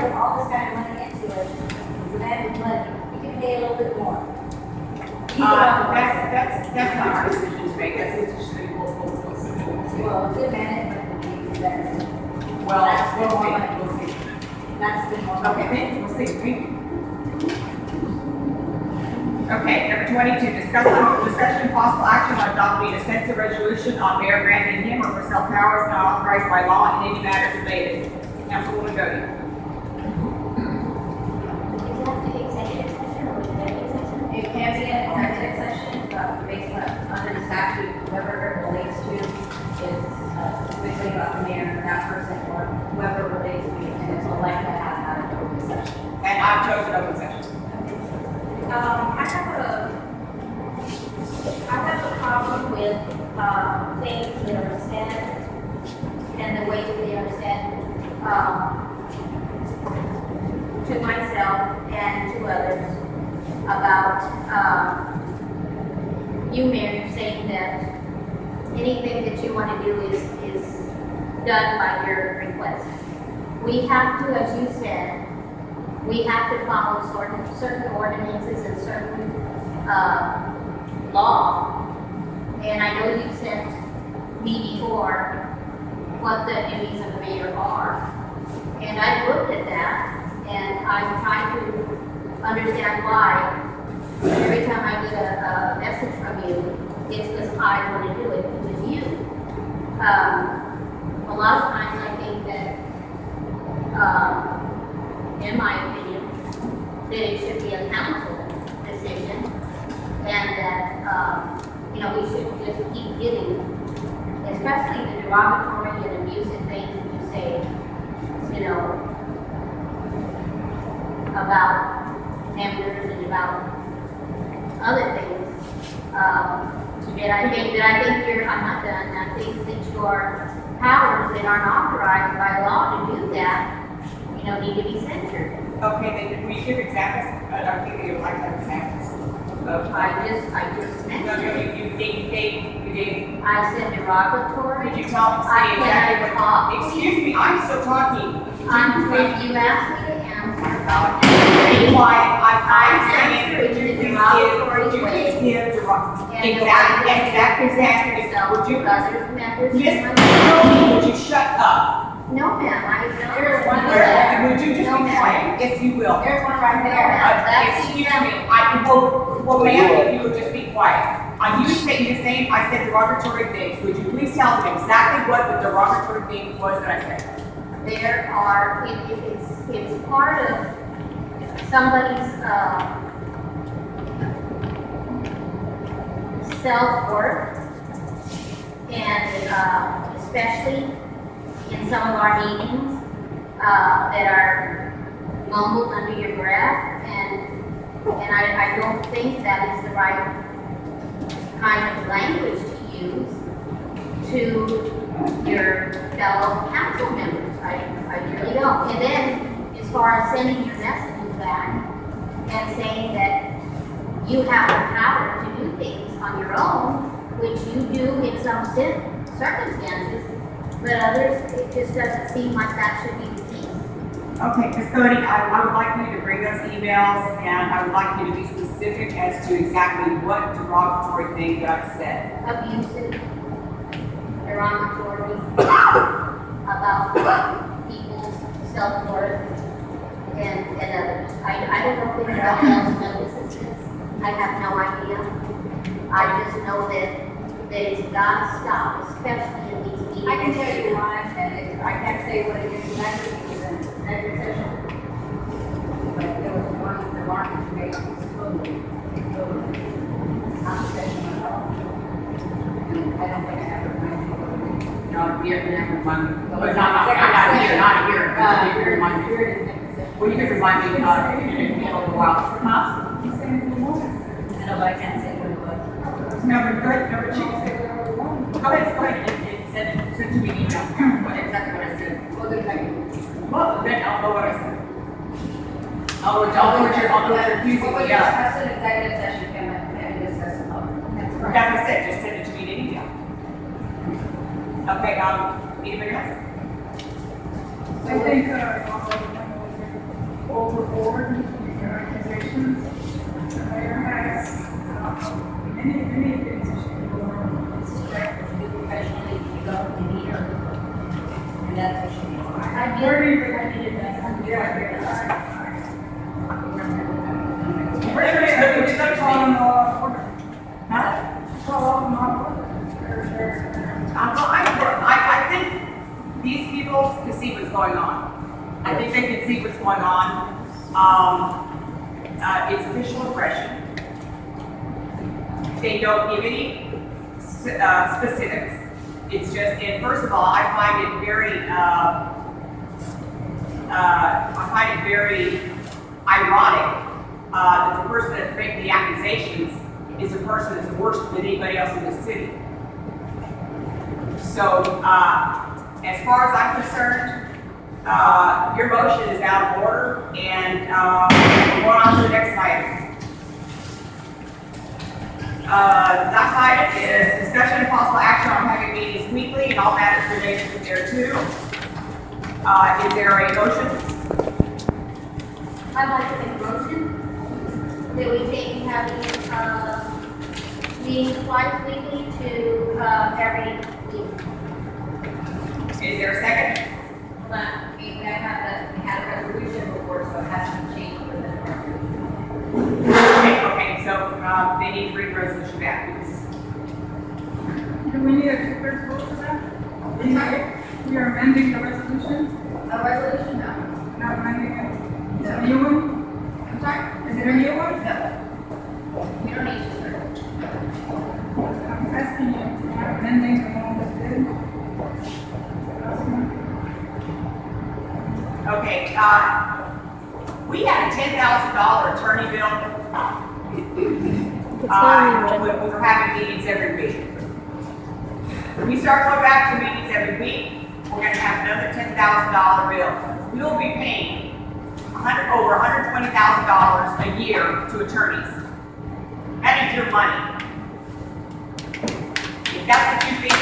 put all this kind of money into it, that is money, you can pay a little bit more. That's not our decision to make, that's a decision we'll Well, good management would be better. Well, we'll see. That's the more. Okay, we'll see. Thank you. Okay, number 22, discussion and possible action on adopting a sense of resolution on mayor granting him or herself powers not authorized by law in any matters related. Councilwoman Goede. It can be an executive session, but based on under the statute, whoever it relates to is specifically about the mayor, that person, or whoever it relates to, and it's like to have an open session. And I've chosen open session. I have a problem with things that are said and the way that they are said to myself and to others about you, Mayor, saying that anything that you want to do is done by your request. We have to, as you said, we have to follow certain ordinances and certain law. And I know you sent me before what the duties of the mayor are. And I looked at that and I'm trying to understand why every time I get a message from you, it's because I want to do it with you. A lot of times I think that in my opinion, that it should be a council decision, and that we should just keep giving, especially the derogatory and abusive things that you say, about members and about other things. And I think I'm not done. I think that your powers that aren't authorized by law to do that, need to be censored. Okay, then will you give examples? I think that you would like to have examples. I just mentioned. No, you gave. I said derogatory. Could you tell me exactly what? Excuse me, I'm still talking. You asked me to answer about. Why I'm saying, would you please give exact examples? Would you? Miss, would you shut up? No, ma'am, There's one there. Would you just be quiet? Yes, you will. There's one right there. Excuse me. Well, ma'am, if you would just be quiet. You said the same. I said derogatory things. Would you please tell them exactly what the derogatory thing was that I said? There are. It's part of somebody's self-worth, and especially in some of our meetings that are mumbled under your breath, and I don't think that is the right kind of language to use to your fellow council members. I really don't. And then, as far as sending your messages back and saying that you have the power to do things on your own, which you do in some circumstances, but others, it just doesn't seem like that should be the case. Okay, Ms. Goede, I would like you to bring those emails, and I would like you to be specific as to exactly what derogatory thing that I've said. Abusive, derogatory, about people's self-worth and others. I don't know if anyone else notices this. I have no idea. I just know that it's got to stop, especially in these meetings. I can tell you why I said it. I can't say what it is exactly because it's an executive session. But there was one remark that you made that was totally unprofessional at all. And I don't think I ever reminded you of it. No, you never remind me. Well, But it's not here. You can remind me. You're in executive session. Well, you can remind me in a little while. Huh? I know, but I can't say what it was. Number two. Go ahead. Send to me an email. Exactly what I said. Well, then, thank you. Well, then I'll know what I said. I'll know what you're accusing me of. That's an executive session, can discuss it. That's correct. That's what I said, just send it to me in an email. Okay, anybody else? I think, Any things should be going on. This is correct, but you professionally develop the meter. And that's what should be. I Where do did, you- I did that. Yeah, we're just calling order. Huh? Call them order. I think these people can see what's going on. I think they can see what's going on. It's official aggression. They don't give any specifics. It's just, and first of all, I find it very ironic that the person that's making the accusations is a person that's worse than anybody else in the city. So, as far as I'm concerned, your motion is out of order, and we're on to the next item. The next item is discussion and possible action on having meetings weekly and all matters related to thereto. Is there a motion? I'd like to make a motion that we take having, meetings twice weekly to, every week. Is there a second? Hold on, we had a resolution before, so it hasn't changed within the resolution. Okay, so they need to read the resolution back. Do we need a two-thirds vote for that? We are amending the resolution, A resolution, no. not amending it. Is it a new one? I'm sorry? Is it a new one? No. You don't need to start. I'm asking you, not amending the one that did. Okay, we had a $10,000 attorney bill. When we were having meetings every week. When we start going back to meetings every week, we're gonna have another $10,000 bill. We will be paying over $120,000 a year to attorneys. That is your money. If that's what you think,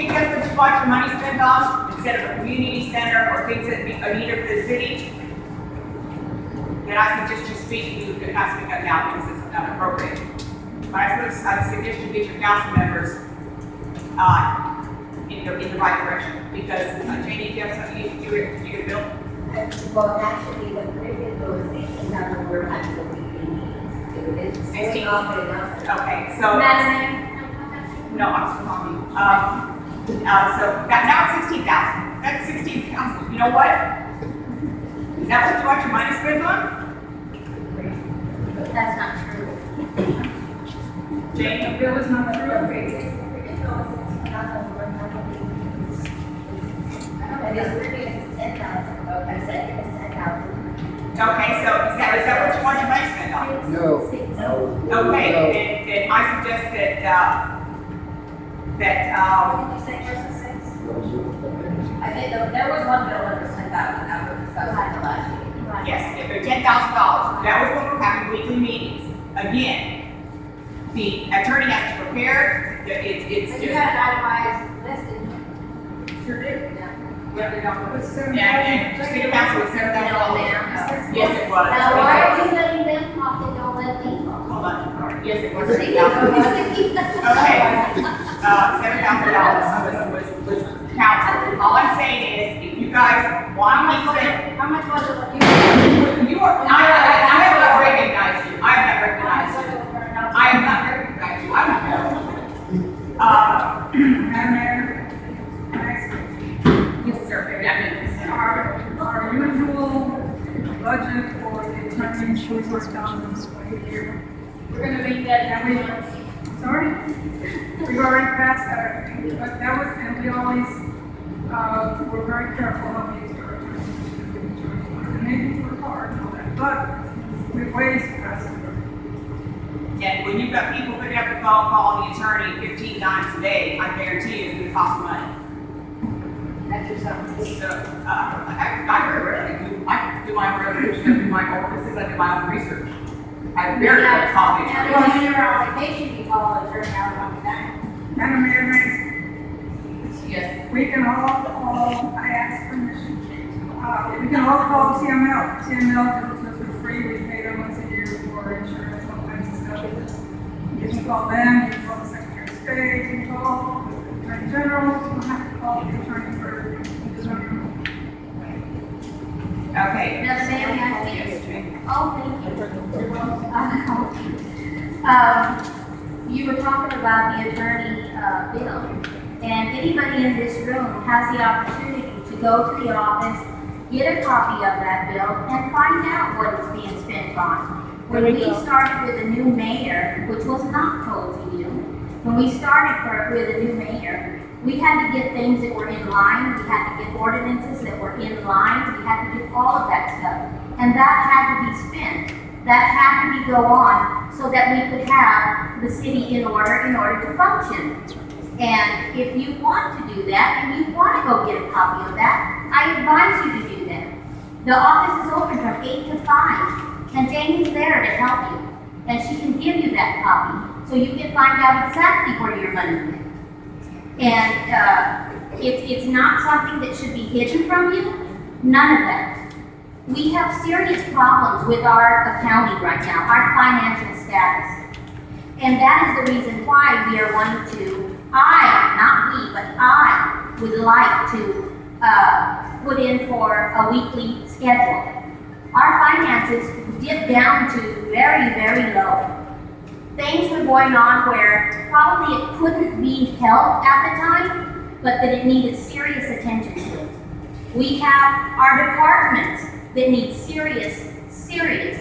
that's what you want your money spent on, instead of a community center or things that are needed for the city, then I suggest you not speak up now because it's not appropriate. But I suggest you get your council members in the right direction. Because, Janie, do you have something you get built? Well, actually, the previous was 16,000 were actually meetings. It's 16? off and off. Okay, so. No, I'm still talking. So now it's 16,000. That's 16,000. You know what? Is that what you want your money spent on? That's not true. Jane? The bill is not true. And this previous is 10,000. I said it was 10,000. Okay, so is that what you want your money spent on? No. Okay, then I suggest that, What did you say, versus 6? I think there was one bill that was 10,000 that was discussed in the last meeting. yes, if they're $10,000, that was when we're having weekly meetings. Again, the attorney has to prepare, it's But just. you had an itemized list, didn't you? Sure did. Yeah, we don't. It was And city council was $7,000. Yes, it was. Now, why are you letting them talk and don't let me talk? Hold on. Yes, it was See, $7,000. you Okay, $7,000 was council. All I'm saying is, if you guys want to keep it, How much was it what you? you are, I have not recognized you. I have not recognized you. I have not recognized you. I don't know. Madam Mayor, can I ask you? Yes, sir. Our usual budget for the attorney's resource documents for the year. We're gonna make that And sorry, we've already passed that, but that was, and we always, were very careful of these attorneys. And maybe we're hard and all that, but we've ways past it. And when you've got people picking up the phone calling the attorney 15 times a day, I guarantee you it's going to cost money. That's your something. So, I very rarely do, I do my own resolution, I do my own, this is, I do my own research. I very rarely call the attorney. When you're on vacation, you call the attorney out on that. Madam Mayor, Yes. we can all, I ask permission, we can all call TML. TML gives us for free, we pay them once a year for for insurance, all kinds of stuff. You can call them, you can call the Secretary of State, you can call the Attorney General, you don't have to call the attorney for the zoning. Okay. Now, may I ask you? Oh, thank you. You were talking about the attorney bill, and anybody in this room has the opportunity to go to the office, get a copy of that bill, and find out what it's being spent on. When we started with a new mayor, which was not told to you, when we started with a new mayor, we had to get things that were in line, we had to get ordinances that were in line, we had to do all of that stuff. And that had to be spent. That had to go on so that we could have the city in order to function. And if you want to do that, and you want to go get a copy of that, I advise you to do that. The office is open from 8 to 5, and Jamie's there to help you. And she can give you that copy, so you can find out exactly where your money went. And it's not something that should be hidden from you, none of that. We have serious problems with our accounting right now, our financial status. And that is the reason why we are wanting to, not we, but I would like to put in for a weekly schedule. Our finances dipped down to very, very low. Things were going on where probably it couldn't be helped at the time, but that it needed serious attention to it. We have our departments that need serious changes.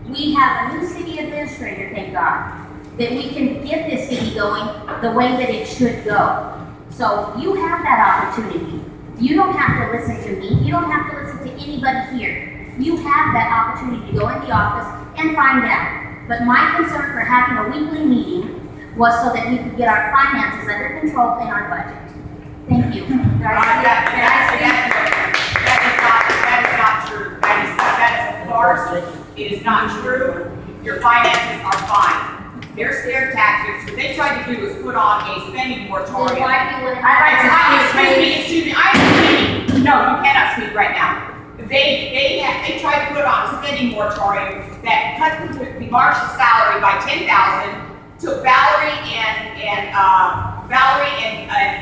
We have a new city administrator, thank God, that we can get this city going the way that it should go. So you have that opportunity. You don't have to listen to me. You don't have to listen to anybody here. You have that opportunity to go in the office and find out. But my concern for having a weekly meeting was so that we could get our finances under control and our budget. Thank you. That is not true. That is a farce. It is not true. Your finances are fine. Their scare tactics, what they tried to do was put on a spending moratorium. Excuse me, I'm speaking. No, you cannot speak right now. They tried to put on a spending moratorium that cut the marshal's salary by $10,000, took Valerie and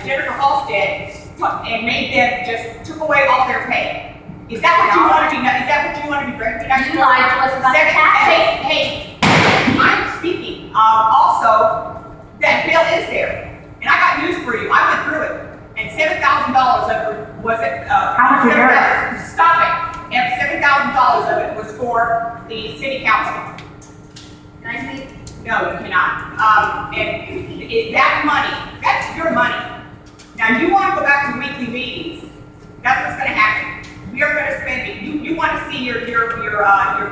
Jennifer Halstead and made them just took away all their pay. Is that what you want to be? Is that what you want to be recognized? You lied to us about the taxes. Hey, I'm speaking. Also, that bill is there, and I got news for you. I went through it, and $7,000 of it was it. How much is it? Stop it. And $7,000 of it was for the city council. Can I speak? No, you cannot. That money, that's your money. Now you want to go back to weekly meetings. That's what's going to happen. We are going to spend it. You want to see your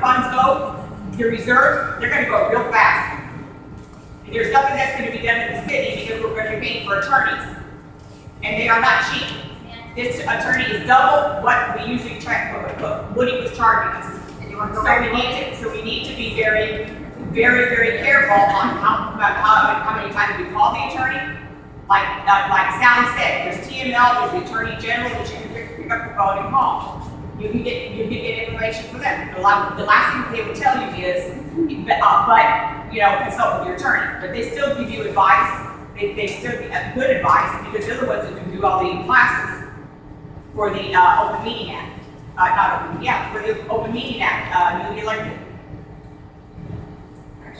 funds go, your reserves, they're going to go real fast. And there's nothing that's going to be done in the city because we're going to be paying for attorneys. And they are not cheap. This attorney is double what we usually track, what he was charging us. And you want to go So we need to be very, very, very careful on how many times we call the attorney. Like Sally said, there's TML, there's the Attorney General that you can pick up the phone and call. You can get information from them. The last thing they will tell you is, consult with your attorney. But they still give you advice. They still give good advice because they're the ones that can do all the classes for the Open Meeting Act. For the Open Meeting Act, newly elected.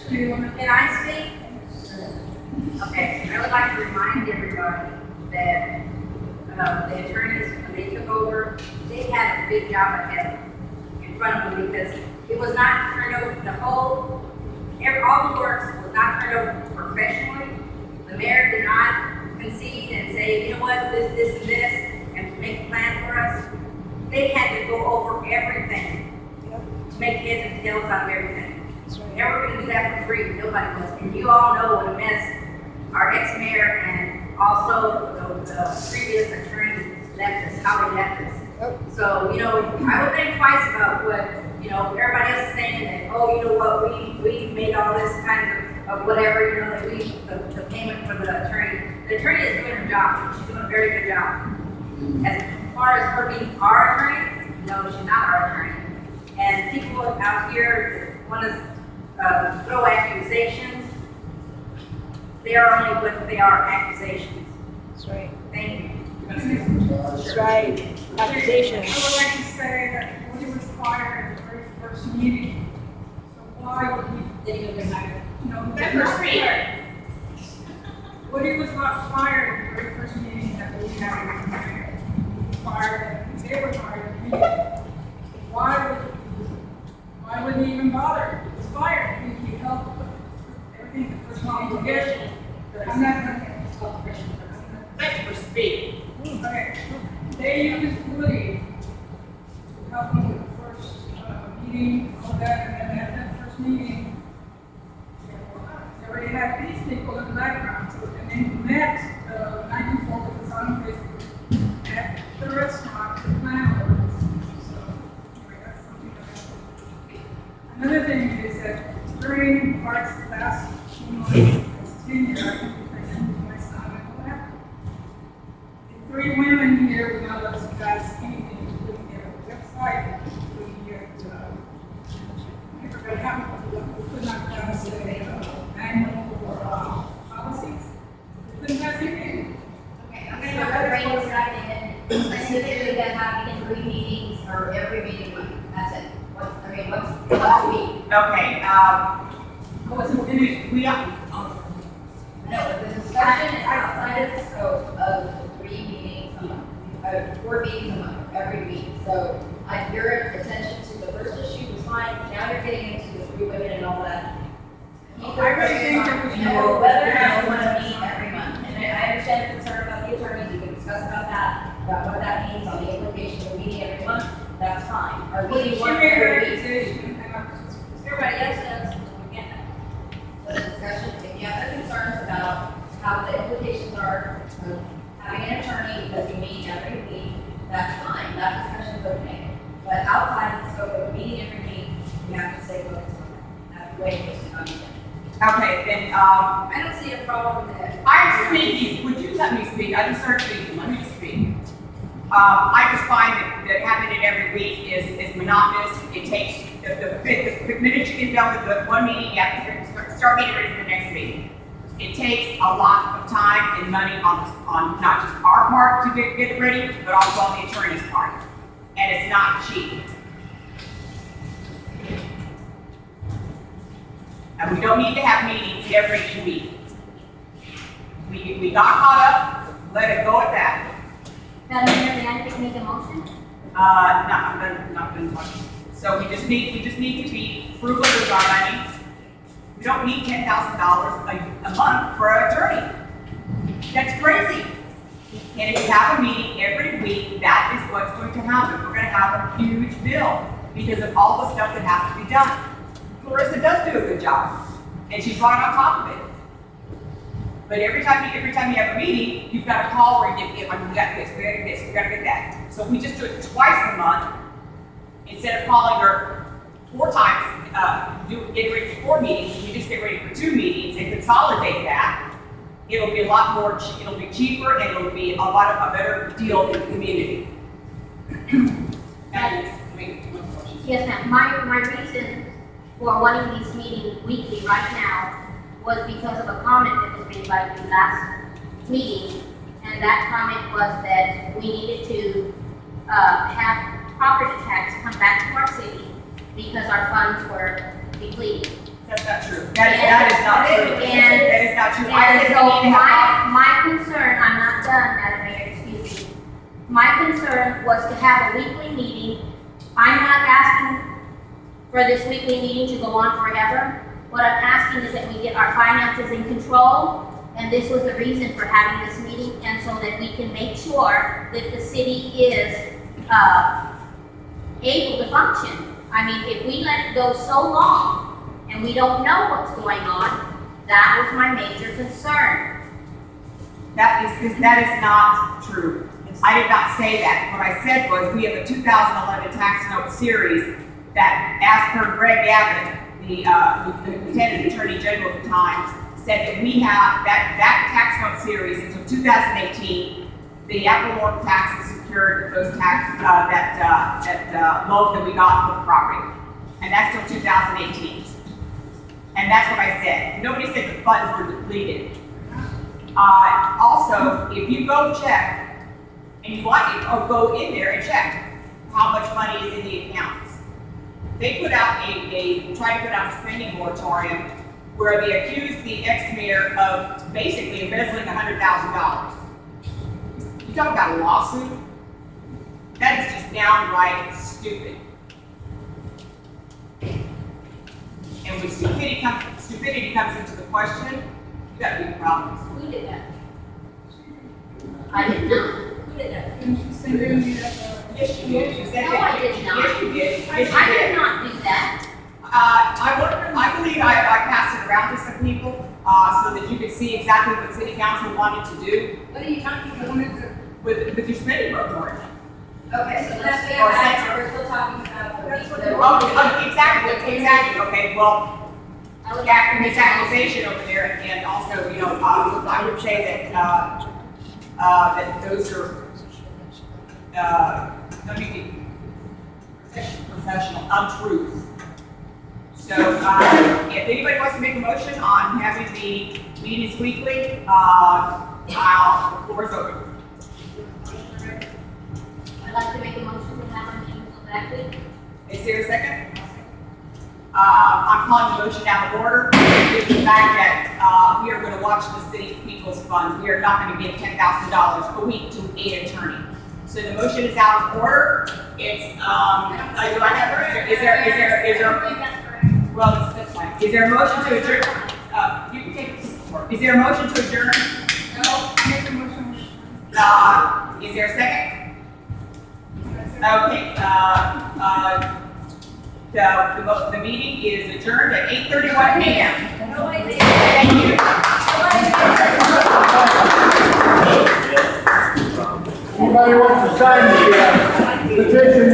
Can I speak? Okay, I would like to remind everybody that the attorneys, when they took over, they had a big job ahead in front of them because it was not turned over, all the works was not turned over professionally. The mayor did not concede and say, you know what, this, and this, and make a plan for us. They had to go over everything to make heads and tails out of everything. Never going to do that for free. Nobody was. And you all know what a mess our ex-mayor and also the previous attorney left us, how they left us. So, I would think twice about what, everybody else is saying that, we made all this kind of whatever, that the payment for the attorney. The attorney is doing her job. She's doing a very good job. As far as her being our attorney, no, she's not our attorney. And people out here that want to throw accusations, they are only what they are, accusations. That's right. Thank you. That's right. Accusations. I would like to say that Woody was fired at the very first meeting. So why would we, Then you can hire. no, That's not fair. Woody was not fired at the very first meeting that we had. He was fired, they were fired at the meeting. Why would he even bother? He was fired. He helped put everything the first meeting together. I'm not gonna. Thanks for speaking. Okay, they used Woody to help them with the first meeting, all that, and then at that first meeting, they already had these people in the background, so, and they met, night before with us on Facebook at the restaurant, the landlords. So, anyway, that's something that happened. Another thing is that during Art's last few months, his tenure, I think I mentioned my son, and what happened? The three women here would not let us guys anything, including their website, including their, I forgot how, we could not have us a manual or policies. We couldn't have anything. Okay, I'm gonna bring this right in, specifically that having 3 meetings or every meeting month, that's it. What's the week? Okay, Was it finished? we are, No, the discussion is outside of the scope of 3 meetings a month, 4 meetings a month, every week. So, your attention to the first issue was fine, now you're getting into the 3 women and all that. I really think that was more. Whether or not you want to meet every month, and I understand the concern about the attorneys, we can discuss about that, about what that means on the implication of meeting every month, that's fine. Or meeting She one made her every week. accusation, and I was just. Everybody else does, we get that. So the discussion, if you have the concerns about how the implications are of having an attorney because you meet every week, that's fine, that discussion is okay. But outside of the scope of meeting every week, you have to stay focused on that. That's the way it's supposed to be. okay, then, I don't see a problem with that. I'm speaking, would you let me speak? I just started speaking, let me speak. I just find that having it every week is monotonous. It takes, the minute you get done with the one meeting, you have to start getting ready for the next meeting. It takes a lot of time and money on not just our part to get it ready, but also on the attorney's part. And it's not cheap. And we don't need to have meetings every week. We got caught up, let it go at that. Madam Mayor, may I make a motion? Not been talking. So we just need to be frugal with our money. We don't need $10,000 a month for an attorney. That's crazy. And if you have a meeting every week, that is what's going to happen. We're going to have a huge bill because of all the stuff that has to be done. Clarissa does do a good job, and she's right on top of it. But every time you have a meeting, you've got to call or you get, we got this, we got to get this, we got to get that. So we just do it twice a month instead of calling her 4 times, getting ready for 4 meetings. We just get ready for 2 meetings and consolidate that. It'll be a lot more. It'll be cheaper and it'll be a better deal for the community. Yes, ma'am. My reason for wanting these meetings weekly right now was because of a comment that was made by the last meeting, and that comment was that we needed to have property tax come back to our city because our funds were depleted. That's not true. That is not true. That is not true. I said so we need to have my concern, I'm not done, Madam Mayor, excuse me. My concern was to have a weekly meeting. I'm not asking for this weekly meeting to go on forever. What I'm asking is that we get our finances in control, and this was the reason for having this meeting, and so that we can make sure that the city is able to function. I mean, if we let it go so long, and we don't know what's going on, that was my major concern. that is not true. I did not say that. What I said was we have a 2011 tax note series that, as per Greg Gavin, the Lieutenant Attorney General at the time, said that we have that tax note series until 2018 the Applewood tax is secured, those tax, that loan that we got for the property. And that's till 2018. And that's what I said. Nobody said the funds were depleted. Also, if you go check, and you want to, or go in there and check how much money is in the accounts. They put out try to put out a spending moratorium where they accused the ex-mayor of basically embezzling $100,000. You talk about a lawsuit? That is just downright stupid. And when stupidity comes into the question, you got big problems. Who did that? I did not. Who did that? And she said they need a. Yes, you did. You said No, that. I did not. Yes, you did. Yes, you I did. did not do that. I believe I passed it around to some people, so that you could see exactly what city council wanted to do What are you talking about? with your spending moratorium. Okay, so let's get Or back, censor. we're still talking about the. Exactly, okay, well, I would yeah, have to this make a accusation over there, and also, you know, I would say that, that those are, let me be professional, untruths. So, if anybody wants to make a motion on having the meetings weekly, the floor is open. I'd like to make a motion to have our meeting go back week. Is there a second? I'm calling the motion out of order due to the fact that we are going to watch the city people's funds. We are not going to give $10,000 a week to an attorney. So the motion is out of order. It's well, that's fine. Is there a motion to adjourn? You can take this. Is there a motion to adjourn? No, make a motion. Is there a second? Okay. The meeting is adjourned at 8:31 p.m. Thank you. Anybody wants to sign the petition?